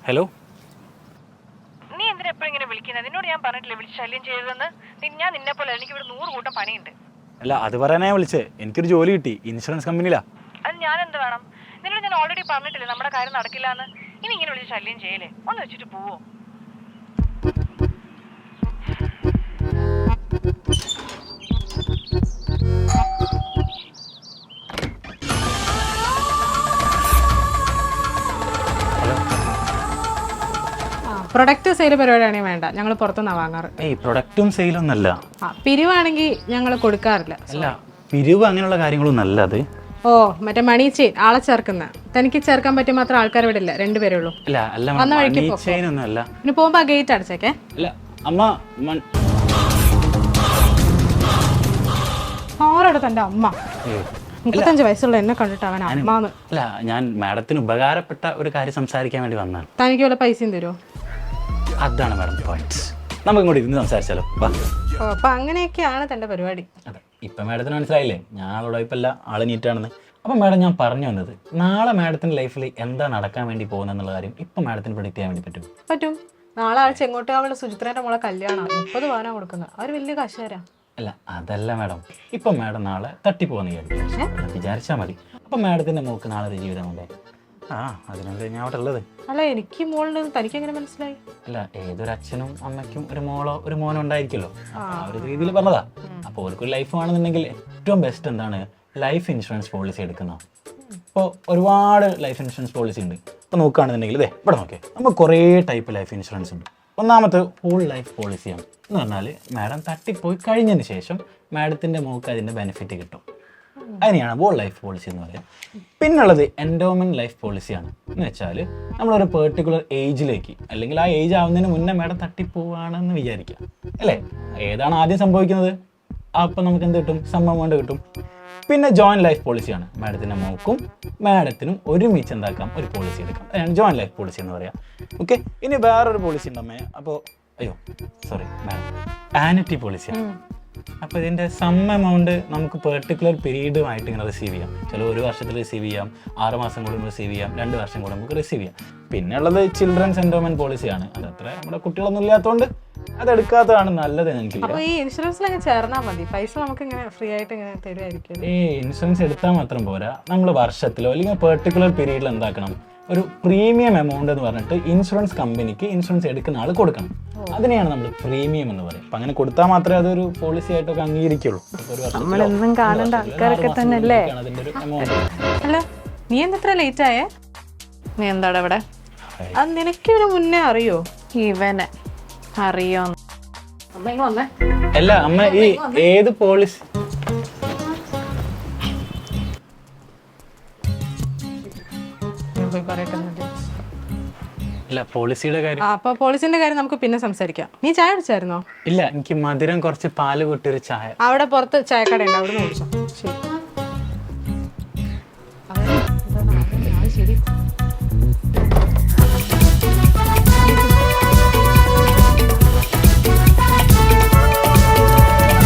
Hello. നീ എന്തിനാ എപ്പോഴും ഇങ്ങനെ വിളിക്കുന്നത്? നിന്നോട് ഞാൻ പറഞ്ഞിട്ടില്ലേ വിളിച്ച് ശല്യം ചെയ്തതെന്ന്? ഞാൻ നിന്നെ പോലെ എനിക്ക് ഇവിടെ 100 കൂട്ടം പണിയുണ്ട്. അല്ല, അത് പറയാനാ വിളിച്ചേ. എനിക്കൊരു ജോലി കിട്ടി, ഇൻഷുറൻസ് കമ്പനിയിലാ. അത് ഞാൻ എന്ത് വേണം? നിന്നോട് ഞാൻ ഓൾറെഡി പറഞ്ഞിട്ടില്ലേ നമ്മുടെ കാര്യം നടക്കില്ല എന്ന്. ഇനി ഇങ്ങനെ വിളിച്ച് ശല്യം ചെയ്യലേ, ഒന്ന് വെച്ചിട്ട് പോവോ? പ്രൊഡക്റ്റ് സെയിൽ പരിപാടിയാണെങ്കിൽ വേണ്ട, ഞങ്ങൾ പുറത്തുനിന്നാണ് വാങ്ങാറ്. ഏയ്, പ്രൊഡക്റ്റും സെയിലൊന്നല്ല. പിരിവാണെങ്കിൽ ഞങ്ങൾ കൊടുക്കാറില്ല. അല്ല, പിരിവ് അങ്ങനെയുള്ള കാര്യങ്ങളൊന്നും അല്ല അത്. ഓ, മറ്റേ മണി ചെയിൻ ആളെ ചേർക്കുന്ന. തനിക്ക് ചേർക്കാൻ പറ്റിയ മാത്രം ആൾക്കാർ ഇവിടെ ഇല്ല, 2 പേരേ ഉള്ളൂ. അല്ല അല്ല, ചെയിനൊന്നും അല്ല. പിന്നെ പോകുമ്പോ ഗേറ്റ് അടച്ചേക്കേ. അല്ല അമ്മ, ആരോടെ തന്റെ അമ്മ? 35 വയസ്സുള്ള എന്നെ കണ്ടിട്ട് അവൻ അമ്മാന്ന്. അല്ല, ഞാൻ മാഡത്തിന് ഉപകാരപ്പെട്ട ഒരു കാര്യം സംസാരിക്കാൻ വേണ്ടി വന്നതാണ്. തനിക്ക് വല്ല പൈസയും തരുമോ? അതാണ് മാഡം പോയിന്റ്. നമുക്ക് ഇങ്ങോട്ട് ഇരുന്ന് സംസാരിച്ചാലോ? ഓ, അപ്പൊ അങ്ങനെയൊക്കെയാണ് തന്റെ പരിപാടി. അതെ, ഇപ്പം മാഡത്തിന് മനസ്സിലായില്ലേ ഞാൻ ആളോട് ഇപ്പം അല്ല, ആള് നീറ്റാണെന്ന്. അപ്പം മാഡം, ഞാൻ പറഞ്ഞു വന്നത്, നാളെ മാഡത്തിൻ്റെ ലൈഫിൽ എന്താ നടക്കാൻ വേണ്ടി പോകുന്നത് എന്നുള്ള കാര്യം ഇപ്പം മാഡത്തിന് പ്രഡിക്റ്റ് ചെയ്യാൻ വേണ്ടി പറ്റും. നാളെ ആഴ്ച എങ്ങോട്ട് അവളുടെ സുചിത്രേന്റെ മോളെ കല്യാണം 30 പവനാ കൊടുക്കുന്നത്. അവർ വലിയ കശാരാ. അല്ല, അതല്ല മാഡം. ഇപ്പം മാഡം നാളെ തട്ടിപ്പോകുന്ന വിചാരിച്ചാൽ മതി. അപ്പം മാഡത്തിൻ്റെ മോൾക്ക് നാളെ ഒരു ജീവിതമുണ്ടേ? അതിനുണ്ട് ഞാൻ അവിടെ ഉള്ളത്. അല്ല, എനിക്ക് മോളുണ്ട്, തനിക്ക് എങ്ങനെ മനസ്സിലായി? അല്ല, ഏതൊരു അച്ഛനും അമ്മയ്ക്കും ഒരു മോളോ ഒരു മോനോ ഉണ്ടായിരിക്കുമല്ലോ. ആ ഒരു രീതിയിൽ പറഞ്ഞതാ. അപ്പോൾ അവർക്കൊരു ലൈഫ് ആണെന്നുണ്ടെങ്കിൽ ഏറ്റവും ബെസ്റ്റ് എന്താണ്, ലൈഫ് ഇൻഷുറൻസ് പോളിസി എടുക്കുന്നത്. ഇപ്പോൾ ഒരുപാട് ലൈഫ് ഇൻഷുറൻസ് പോളിസി ഉണ്ട്. ഇപ്പോൾ നോക്കുകയാണെന്നുണ്ടെങ്കിൽ ഇവിടെ നോക്കിയേ, നമുക്ക് കുറേ ടൈപ്പ് ലൈഫ് ഇൻഷുറൻസ് ഉണ്ട്. ഒന്നാമത്തെ ഹോൾ ലൈഫ് പോളിസിയാണ്. എന്ന് പറഞ്ഞാൽ മാഡം തട്ടിപ്പോയി കഴിഞ്ഞതിന് ശേഷം മാഡത്തിൻ്റെ മോൾക്ക് അതിൻ്റെ ബെനിഫിറ്റ് കിട്ടും. അതിനെയാണ് ഹോൾ ലൈഫ് പോളിസി എന്ന് പറയുക. പിന്നുള്ളത് എൻഡോമെൻറ്റ് ലൈഫ് പോളിസിയാണ്. എന്ന് വെച്ചാൽ നമ്മളൊരു പെർട്ടിക്കുലർ ഏജിലേക്ക്, അല്ലെങ്കിൽ ആ ഏജ് ആവുന്നതിന് മുന്നേ മാഡം തട്ടിപ്പോവാണെന്ന് വിചാരിക്കുക അല്ലേ. ഏതാണ് ആദ്യം സംഭവിക്കുന്നത്, അപ്പം നമുക്ക് എന്ത് കിട്ടും? സം എമൗണ്ട് കിട്ടും. പിന്നെ ജോയിൻറ്റ് ലൈഫ് പോളിസിയാണ്. മാഡത്തിൻ്റെ മോക്കും മാഡത്തിനും ഒരുമിച്ച് എന്താക്കാം, ഒരു പോളിസി എടുക്കാം. അതാണ് ജോയിൻറ്റ് ലൈഫ് പോളിസി എന്ന് പറയാം. ഓക്കെ, ഇനി വേറൊരു പോളിസി ഉണ്ടമ്മേ. അപ്പോൾ മാഡം, ആനുറ്റി പോളിസിയാണ്. അപ്പോൾ ഇതിൻ്റെ സം എമൗണ്ട് നമുക്ക് പെർട്ടിക്കുലർ പീരീഡുമായിട്ട് ഇങ്ങനെ റിസീവ് ചെയ്യാം. ചില 1 വർഷത്തിൽ റിസീവ് ചെയ്യാം, 6 മാസം കൂടുമ്പോൾ റിസീവ് ചെയ്യാം, 2 വർഷം കൂടെ നമുക്ക് റിസീവ് ചെയ്യാം. പിന്നെ ഉള്ളത് ചിൽഡ്രൻസ് എൻഡോമെൻറ്റ് പോളിസിയാണ്. അതത്ര നമ്മുടെ കുട്ടികളൊന്നും ഇല്ലാത്തതുകൊണ്ട് അതെടുക്കാത്തതാണ് നല്ലത്. എനിക്ക് ഈ ഇൻഷുറൻസിൽ ചേർന്നാൽ മതി, പൈസ നമുക്ക് ഇങ്ങനെ ഫ്രീ ആയിട്ട് ഇങ്ങനെ തരുമായിരിക്കും. ഈ ഇൻഷുറൻസ് എടുത്താൽ മാത്രം പോരാ, നമ്മൾ വർഷത്തിലോ അല്ലെങ്കിൽ പെർട്ടിക്കുലർ പീരീഡിൽ എന്താക്കണം, ഒരു പ്രീമിയം എമൗണ്ട് എന്ന് പറഞ്ഞിട്ട് ഇൻഷുറൻസ് കമ്പനിക്ക് ഇൻഷുറൻസ് എടുക്കുന്ന ആൾ കൊടുക്കണം. അതിനെയാണ് നമ്മൾ പ്രീമിയം എന്ന് പറയും. അപ്പം അങ്ങനെ കൊടുത്താൽ മാത്രമേ അതൊരു പോളിസി ആയിട്ടൊക്കെ അംഗീകരിക്കുള്ളൂ. നമ്മളെന്നും കാണേണ്ട ആൾക്കാരൊക്കെ തന്നെ അല്ലേ? അല്ല, നീ എന്തത്ര ലേറ്റ് ആയേ? നീ എന്താടാ ഇവിടെ? അത് നിനക്ക് ഇവനെ മുന്നേ അറിയോ? ഇവനെ അറിയോ? അല്ല അമ്മ, ഈ ഏത് പോളിസി? അല്ല, പോളിസിയുടെ കാര്യം. അപ്പൊ പോളിസിന്റെ കാര്യം നമുക്ക് പിന്നെ സംസാരിക്കാം. നീ ചായ കുടിച്ചായിരുന്നോ? ഇല്ല, എനിക്ക് മധുരം കുറച്ച് പാല് കൂട്ടിയൊരു ചായ. അവിടെ പുറത്ത് ചായക്കട ഉണ്ട്, അവിടെ നിന്ന് കുടിച്ചോ. ശരി.